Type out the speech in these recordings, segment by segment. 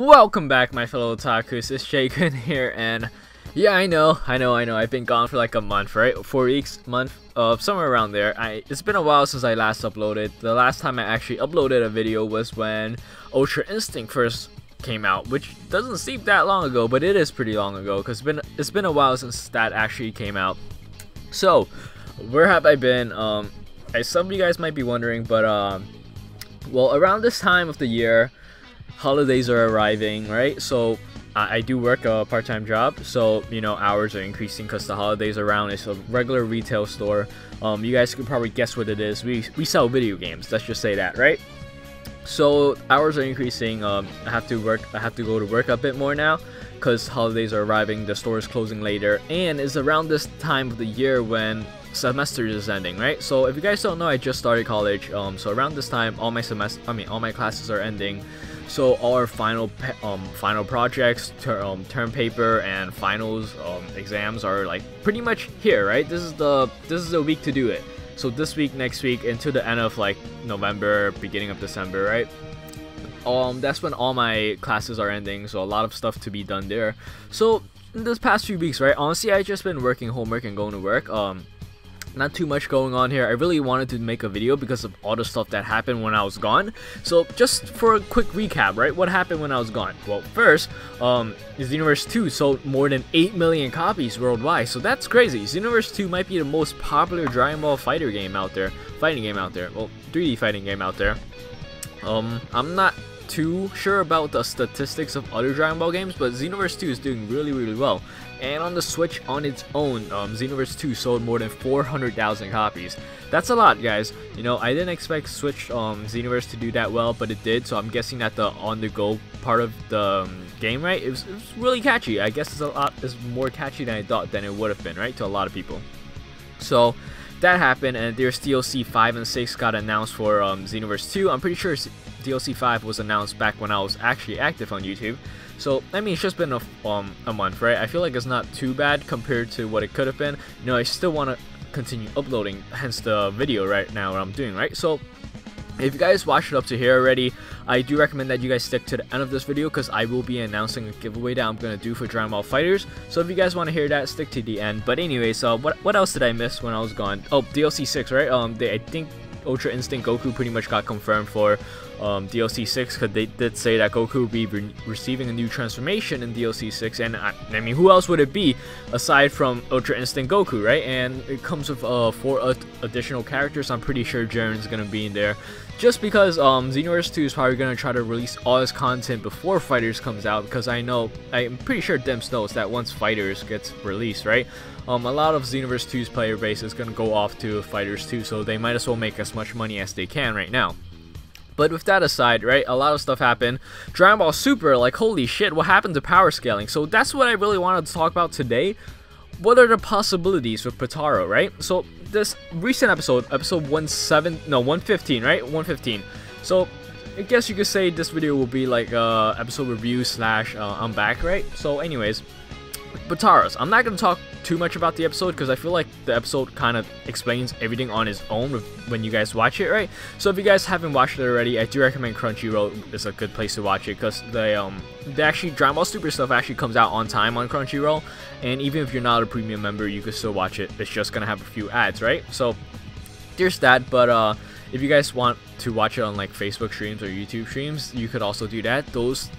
Welcome back, my fellow otakus. It's Shaken here, and yeah, I know. I've been gone for like a month, right? 4 weeks, month, somewhere around there. It's been a while since I last uploaded. The last time I actually uploaded a video was when Ultra Instinct first came out, which doesn't seem that long ago, but it is pretty long ago because it's been a while since that actually came out. So, where have I been? Some of you guys might be wondering, but well, around this time of the year, holidays are arriving, right? So I do work a part-time job, so you know, hours are increasing because the holidays are around. It's a regular retail store. You guys could probably guess what it is. We sell video games, let's just say that, right? So hours are increasing. I have to go to work a bit more now because holidays are arriving, the store is closing later, and it's around this time of the year when semester is ending, right? So if you guys don't know, I just started college, so around this time all my classes are ending. So all our final projects, term paper, and finals exams are like pretty much here, right? This is the week to do it. So this week, next week, into the end of like November, beginning of December, right? That's when all my classes are ending. So a lot of stuff to be done there. So in this past few weeks, right? Honestly, I just been working homework and going to work. Not too much going on here. I really wanted to make a video because of all the stuff that happened when I was gone. So just for a quick recap, right? What happened when I was gone? Well, first, Xenoverse 2 sold more than 8 million copies worldwide. So that's crazy. Xenoverse 2 might be the most popular Dragon Ball fighting game out there. Well, 3D fighting game out there. I'm not too sure about the statistics of other Dragon Ball games, but Xenoverse 2 is doing really well. And on the Switch on its own, Xenoverse 2 sold more than 400,000 copies. That's a lot, guys. You know, I didn't expect Switch Xenoverse to do that well, but it did. So I'm guessing that the on-the-go part of the game, right, it was really catchy. I guess it's more catchy than I thought than it would have been, right, to a lot of people. So that happened, and there's DLC 5 and 6 got announced for Xenoverse 2. I'm pretty sure DLC 5 was announced back when I was actually active on YouTube. So, I mean, it's just been a month, right? I feel like it's not too bad compared to what it could have been. You know, I still want to continue uploading, hence the video right now what I'm doing, right? So, if you guys watched it up to here already, I do recommend that you guys stick to the end of this video because I will be announcing a giveaway that I'm going to do for Dragon Ball FighterZ. So if you guys want to hear that, stick to the end. But anyways, what else did I miss when I was gone? Oh, DLC 6, right? I think Ultra Instinct Goku pretty much got confirmed for DLC 6 because they did say that Goku will be receiving a new transformation in DLC 6, and I mean, who else would it be aside from Ultra Instinct Goku, right? And it comes with 4 additional characters. I'm pretty sure Jiren's gonna be in there, just because Xenoverse 2 is probably gonna try to release all his content before FighterZ comes out, because I'm pretty sure Demps knows that once FighterZ gets released, right, a lot of Xenoverse 2's player base is gonna go off to FighterZ 2, so they might as well make as much money as they can right now. But with that aside, right, a lot of stuff happened. Dragon Ball Super, like, holy shit, what happened to power scaling? So that's what I really wanted to talk about today. What are the possibilities with Potara, right? So this recent episode 115, right? 115. So I guess you could say this video will be like episode review / I'm back, right? So anyways, Potara's. I'm not going to talk too much about the episode because I feel like the episode kind of explains everything on its own when you guys watch it, right? So if you guys haven't watched it already, I do recommend Crunchyroll is a good place to watch it because they actually, Dragon Ball Super stuff actually comes out on time on Crunchyroll, and even if you're not a premium member, you can still watch it. It's just going to have a few ads, right? So there's that, but if you guys want to watch it on like Facebook streams or YouTube streams, you could also do that. Those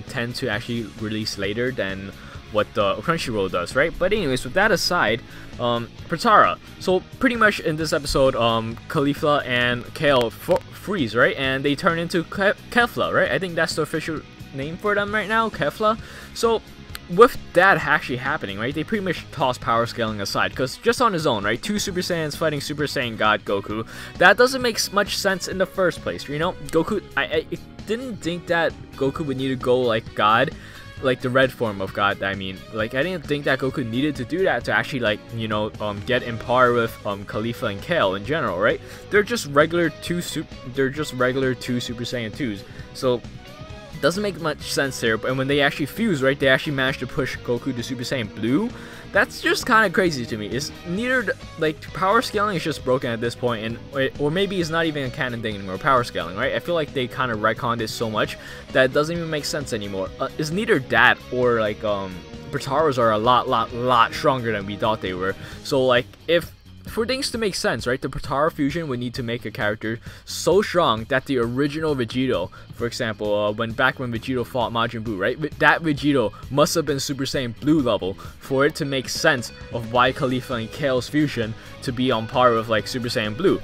tend to actually release later than what the Crunchyroll does, right? But anyways, with that aside, Potara. So pretty much in this episode, Caulifla and Kale freeze, right? And they turn into Kefla, right? I think that's the official name for them right now, Kefla. So with that actually happening, right, they pretty much toss power scaling aside, because just on his own, right, 2 Super Saiyans fighting Super Saiyan God Goku, that doesn't make much sense in the first place, you know? Goku, I didn't think that Goku would need to go like God, like the red form of God. I mean, like, I didn't think that Goku needed to do that to actually, like, you know, get in par with Caulifla and Kale in general, right? They're just regular 2 Super Saiyan 2s. So Doesn't make much sense there, and when they actually fuse, right, they actually managed to push Goku to Super Saiyan Blue. That's just kind of crazy to me. It's neither, like, power scaling is just broken at this point, and or maybe it's not even a canon thing anymore, power scaling, right? I feel like they kind of retconned it so much that it doesn't even make sense anymore. It's neither that or, like, Potara's are a lot stronger than we thought they were. So, like, for things to make sense, right, the Potara fusion would need to make a character so strong that the original Vegito, for example, back when Vegito fought Majin Buu, right, that Vegito must have been Super Saiyan Blue level for it to make sense of why Caulifla and Kale's fusion to be on par with, like, Super Saiyan Blue.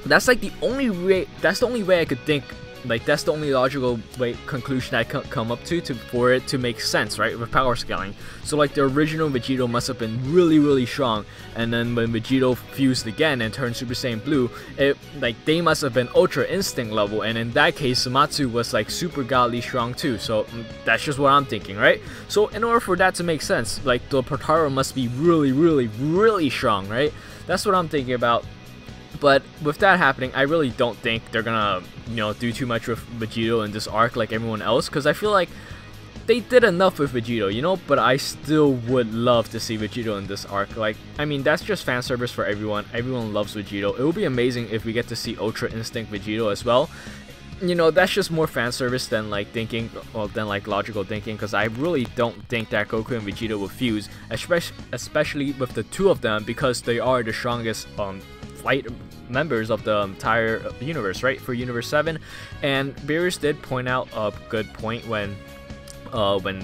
That's like the only way. That's the only way I could think. Like, that's the only logical conclusion I can come up to for it to make sense, right, with power scaling. So, like, the original Vegito must have been really strong, and then when Vegito fused again and turned Super Saiyan Blue, like, they must have been Ultra Instinct level, and in that case, Zamasu was, like, super godly strong too. So that's just what I'm thinking, right? So in order for that to make sense, like, the Potara must be really strong, right? That's what I'm thinking about. But with that happening, I really don't think they're gonna, you know, do too much with Vegito in this arc like everyone else, because I feel like they did enough with Vegito, you know, but I still would love to see Vegito in this arc. Like, I mean, that's just fan service for everyone. Everyone loves Vegito. It would be amazing if we get to see Ultra Instinct Vegito as well. You know, that's just more fan service than, like, thinking, well, than, like, logical thinking, because I really don't think that Goku and Vegito will fuse, especially with the two of them, because they are the strongest fight members of the entire universe, right, for Universe 7. And Beerus did point out a good point when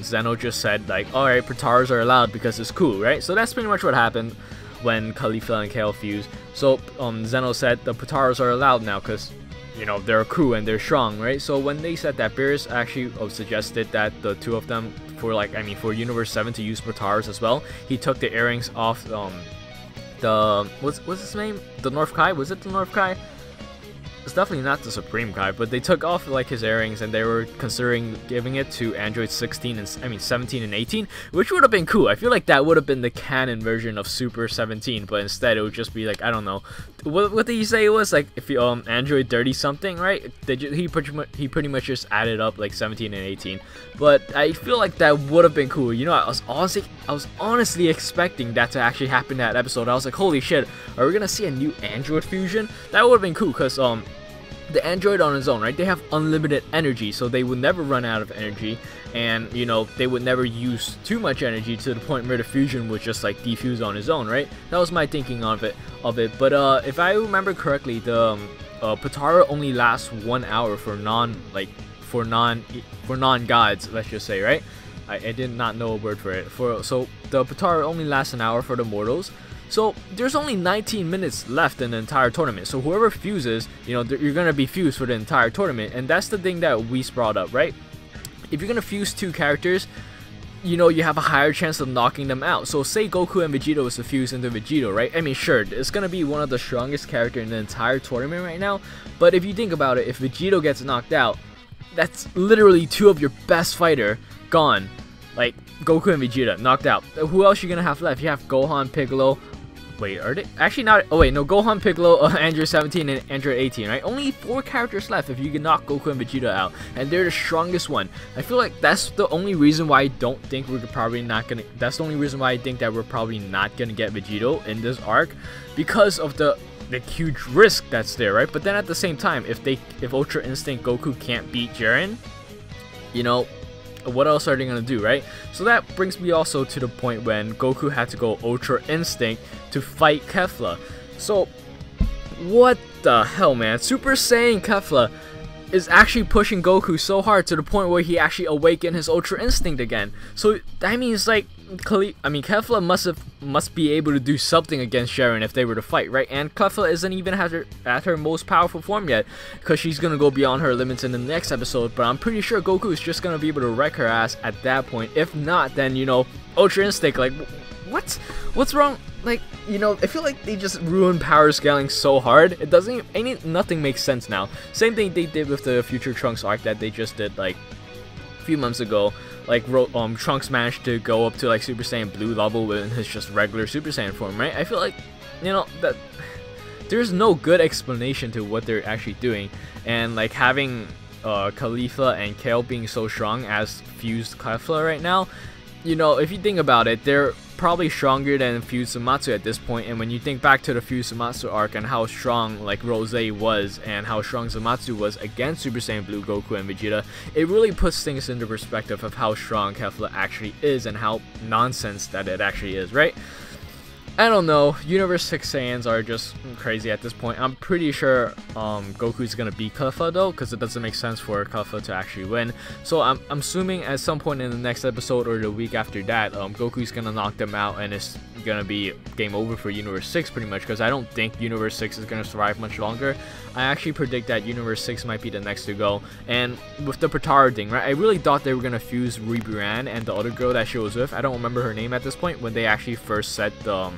Zeno just said, like, alright, Potara's are allowed because it's cool, right? So that's pretty much what happened when Caulifla and Kale fused. So Zeno said the Potara's are allowed now because, you know, they're cool and they're strong, right? So when they said that, Beerus actually suggested that the two of them, for, like, I mean, for Universe 7 to use Potara's as well. He took the earrings off the what's his name? The North Kai? Was it the North Kai? It's definitely not the Supreme Kai, but they took off, like, his earrings, and they were considering giving it to Android 16 and 17 and 18, which would have been cool. I feel like that would have been the canon version of Super 17, but instead it would just be, like, I don't know, what did he say it was, like, if you Android 30 something, right? He pretty much just added up, like, 17 and 18, but I feel like that would have been cool. You know, I was honestly expecting that to actually happen in that episode. I was like, holy shit, are we gonna see a new Android fusion? That would have been cool, because the android on its own, right, they have unlimited energy, so they would never run out of energy, and, you know, they would never use too much energy to the point where the fusion would just, like, defuse on its own, right? That was my thinking of it. But if I remember correctly, the Potara only lasts 1 hour for non-gods, let's just say, right? I did not know a word for it. So the Potara only lasts an hour for the mortals. So there's only 19 minutes left in the entire tournament. So whoever fuses, you know, you're gonna be fused for the entire tournament, and that's the thing that Whis brought up, right? If you're gonna fuse two characters, you know, you have a higher chance of knocking them out. So say Goku and Vegito is to fuse into Vegito, right? I mean, sure, it's gonna be one of the strongest characters in the entire tournament right now. But if you think about it, if Vegito gets knocked out, that's literally two of your best fighter gone. Like, Goku and Vegeta knocked out. Who else you gonna have left? You have Gohan, Piccolo. Wait, are they actually not? Oh wait, no, Gohan, Piccolo, Android 17, and Android 18, right? Only 4 characters left if you can knock Goku and Vegeta out, and they're the strongest one. I feel like that's the only reason why I don't think we're probably not gonna. That's the only reason why I think that we're probably not gonna get Vegito in this arc, because of the huge risk that's there, right? But then at the same time, if Ultra Instinct Goku can't beat Jiren, you know, what else are they gonna do, right? So that brings me also to the point when Goku had to go Ultra Instinct to fight Kefla. So what the hell, man? Super Saiyan Kefla is actually pushing Goku so hard to the point where he actually awakened his Ultra Instinct again. So that means, like, Kefla must be able to do something against Jiren if they were to fight, right? And Kefla isn't even at her most powerful form yet, because she's gonna go beyond her limits in the next episode. But I'm pretty sure Goku is just gonna be able to wreck her ass at that point. If not, then, you know, Ultra Instinct, like, what's wrong? Like, you know, I feel like they just ruined power scaling so hard. It doesn't nothing makes sense now. Same thing they did with the Future Trunks arc that they just did, like, a few months ago. Like, Trunks managed to go up to, like, Super Saiyan Blue level in his just regular Super Saiyan form, right? I feel like, you know, that there's no good explanation to what they're actually doing, and, like, having Caulifla and Kale being so strong as fused Kefla right now. You know, if you think about it, they're probably stronger than Fused Zamasu at this point, and when you think back to the Fused Zamasu arc and how strong like Rose was and how strong Zamasu was against Super Saiyan Blue Goku and Vegeta, it really puts things into perspective of how strong Kefla actually is and how nonsense that it actually is, right? I don't know, Universe 6 Saiyans are just crazy at this point. I'm pretty sure Goku's gonna beat Kefla though, because it doesn't make sense for Kefla to actually win. So I'm assuming at some point in the next episode or the week after that, Goku's gonna knock them out and it's gonna be game over for Universe 6 pretty much, because I don't think Universe 6 is gonna survive much longer. I actually predict that Universe 6 might be the next to go. And with the Potara thing, right, I really thought they were gonna fuse Ribiran and the other girl that she was with, I don't remember her name at this point, when they actually first said the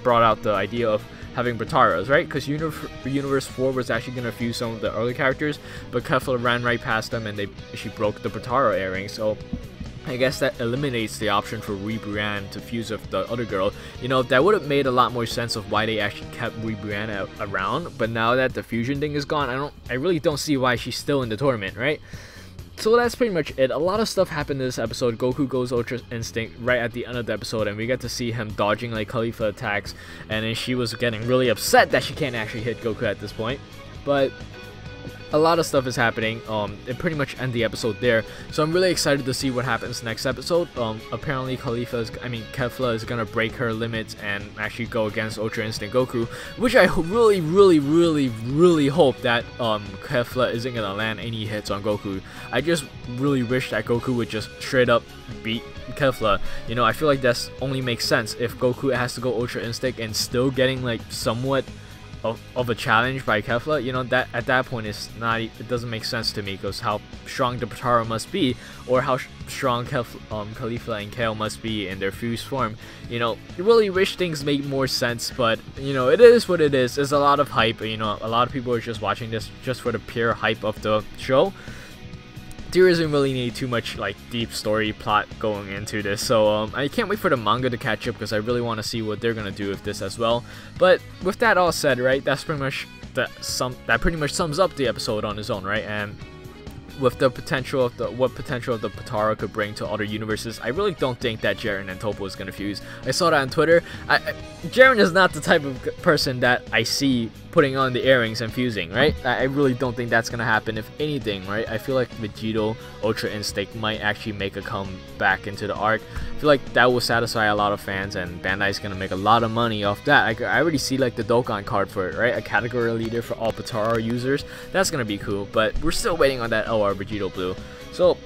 brought out the idea of having Potaras, right? Because Universe 4 was actually going to fuse some of the early characters, but Kefla ran right past them and she broke the Potara earring, so I guess that eliminates the option for Ribiran to fuse with the other girl. You know, that would have made a lot more sense of why they actually kept Ribiran around, but now that the fusion thing is gone, I really don't see why she's still in the tournament, right? So that's pretty much it. A lot of stuff happened in this episode. Goku goes Ultra Instinct right at the end of the episode, and we get to see him dodging like Caulifla attacks, and then she was getting really upset that she can't actually hit Goku at this point. But a lot of stuff is happening. It pretty much end the episode there. So I'm really excited to see what happens next episode. Apparently Kefla is gonna break her limits and actually go against Ultra Instinct Goku, which I really hope that Kefla isn't gonna land any hits on Goku. I just really wish that Goku would just straight up beat Kefla. You know, I feel like that's only makes sense if Goku has to go Ultra Instinct and still getting like somewhat of a challenge by Kefla. You know, that at that point it doesn't make sense to me, because how strong the Potara must be, or how strong Caulifla and Kale must be in their fused form. You know, I really wish things made more sense, but you know, it is what it is. There's a lot of hype. You know, a lot of people are just watching this just for the pure hype of the show. There isn't really need too much like deep story plot going into this, so I can't wait for the manga to catch up, because I really want to see what they're gonna do with this as well. But with that all said, right, that's pretty much that pretty much sums up the episode on its own, right? And with the potential of what potential of the Potara could bring to other universes, I really don't think that Jiren and Toppo is gonna fuse. I saw that on Twitter. Jiren is not the type of person that I see putting on the earrings and fusing, right? I really don't think that's gonna happen. If anything, right, I feel like Vegito Ultra Instinct might actually make a comeback into the arc. I feel like that will satisfy a lot of fans, and Bandai's gonna make a lot of money off that. I already see like the Dokkan card for it, right? A category leader for all Potara users. That's gonna be cool, but we're still waiting on that LR Vegito Blue. So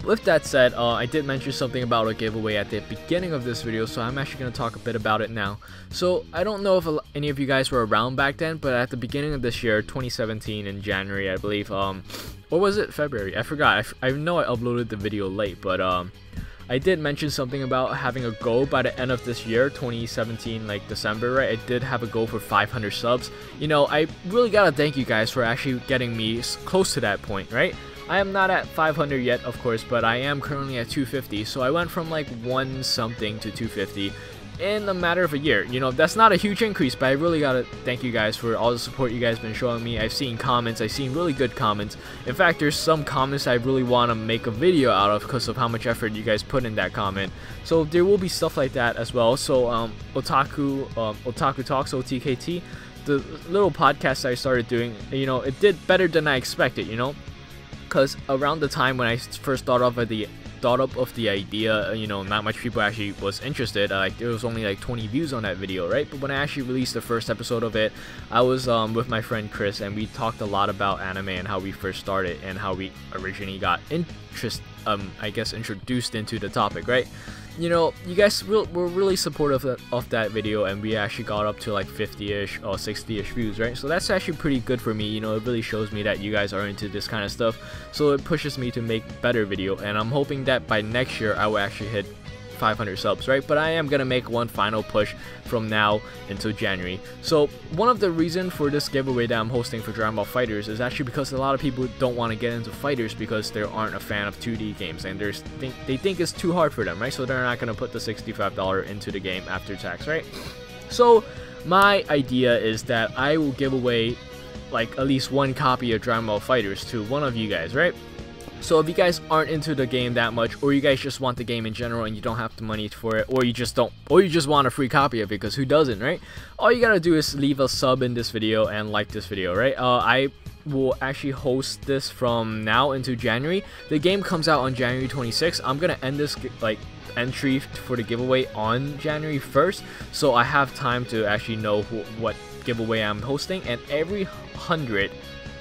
with that said, I did mention something about a giveaway at the beginning of this video, so I'm actually going to talk a bit about it now. So I don't know if any of you guys were around back then, but at the beginning of this year, 2017 in January, I believe, or was it February? I forgot. I know I uploaded the video late, but I did mention something about having a goal by the end of this year, 2017, like December, right? I did have a goal for 500 subs. You know, I really gotta thank you guys for actually getting me close to that point, right? I am not at 500 yet, of course, but I am currently at 250, so I went from like 1 something to 250 in a matter of a year. You know, that's not a huge increase, but I really gotta thank you guys for all the support you guys been showing me. I've seen comments, I've seen really good comments. In fact, there's some comments I really want to make a video out of because of how much effort you guys put in that comment. So there will be stuff like that as well. So Otaku Talks, OTKT, the little podcast I started doing, you know, it did better than I expected, you know, because around the time when I first thought up of the idea, you know, not much people actually was interested. Like there was only like 20 views on that video, right? But when I actually released the first episode of it, I was with my friend Chris, and we talked a lot about anime and how we first started and how we originally got I guess introduced into the topic, right? You know, you guys were really supportive of that video, and we actually got up to like 50-ish or 60-ish views, right? So that's actually pretty good for me. You know, it really shows me that you guys are into this kind of stuff, so it pushes me to make better video, and I'm hoping that by next year I will actually hit 500 subs, right? But I am gonna make one final push from now until January. So one of the reasons for this giveaway that I'm hosting for Dragon Ball FighterZ is actually because a lot of people don't want to get into fighters because they aren't a fan of 2D games, and they think it's too hard for them, right? So they're not gonna put the $65 into the game after tax, right? So my idea is that I will give away like at least one copy of Dragon Ball FighterZ to one of you guys, right? So if you guys aren't into the game that much, or you guys just want the game in general and you don't have the money for it, or you just want a free copy of it, because who doesn't, right? All you gotta do is leave a sub in this video and like this video, right? I will actually host this from now into January. The game comes out on January 26th. I'm gonna end this like entry for the giveaway on January 1st, so I have time to actually know what giveaway I'm hosting. And every 100,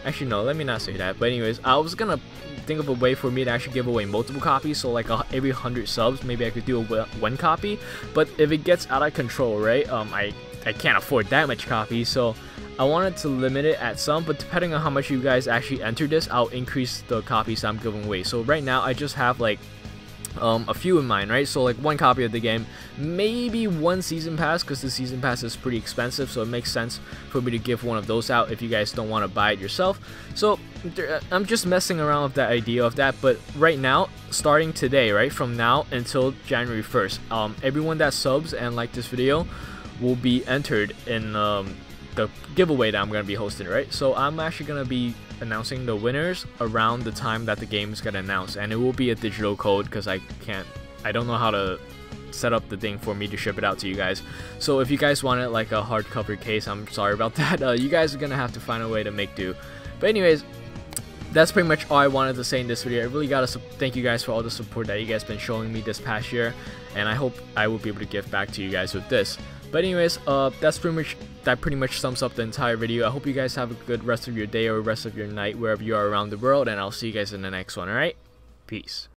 actually no, let me not say that, but anyways, I was gonna think of a way for me to actually give away multiple copies, so like every 100 subs maybe I could do one copy. But if it gets out of control, right, I can't afford that much copies, so I wanted to limit it at some. But depending on how much you guys actually enter this, I'll increase the copies I'm giving away. So right now I just have like a few in mind, right? So like one copy of the game, maybe one season pass, because the season pass is pretty expensive, so it makes sense for me to give one of those out if you guys don't want to buy it yourself. So I'm just messing around with that idea of that. But right now, starting today, right, from now until January 1st, everyone that subs and like this video will be entered in the giveaway that I'm going to be hosting, right? So I'm actually going to be announcing the winners around the time that the game is going to announce, and it will be a digital code, because I don't know how to set up the thing for me to ship it out to you guys. So if you guys want it like a hardcover case, I'm sorry about that. You guys are going to have to find a way to make do. But anyways, that's pretty much all I wanted to say in this video. I really gotta thank you guys for all the support that you guys been showing me this past year, and I hope I will be able to give back to you guys with this. But anyways, that pretty much sums up the entire video. I hope you guys have a good rest of your day or rest of your night wherever you are around the world, and I'll see you guys in the next one. Alright, peace.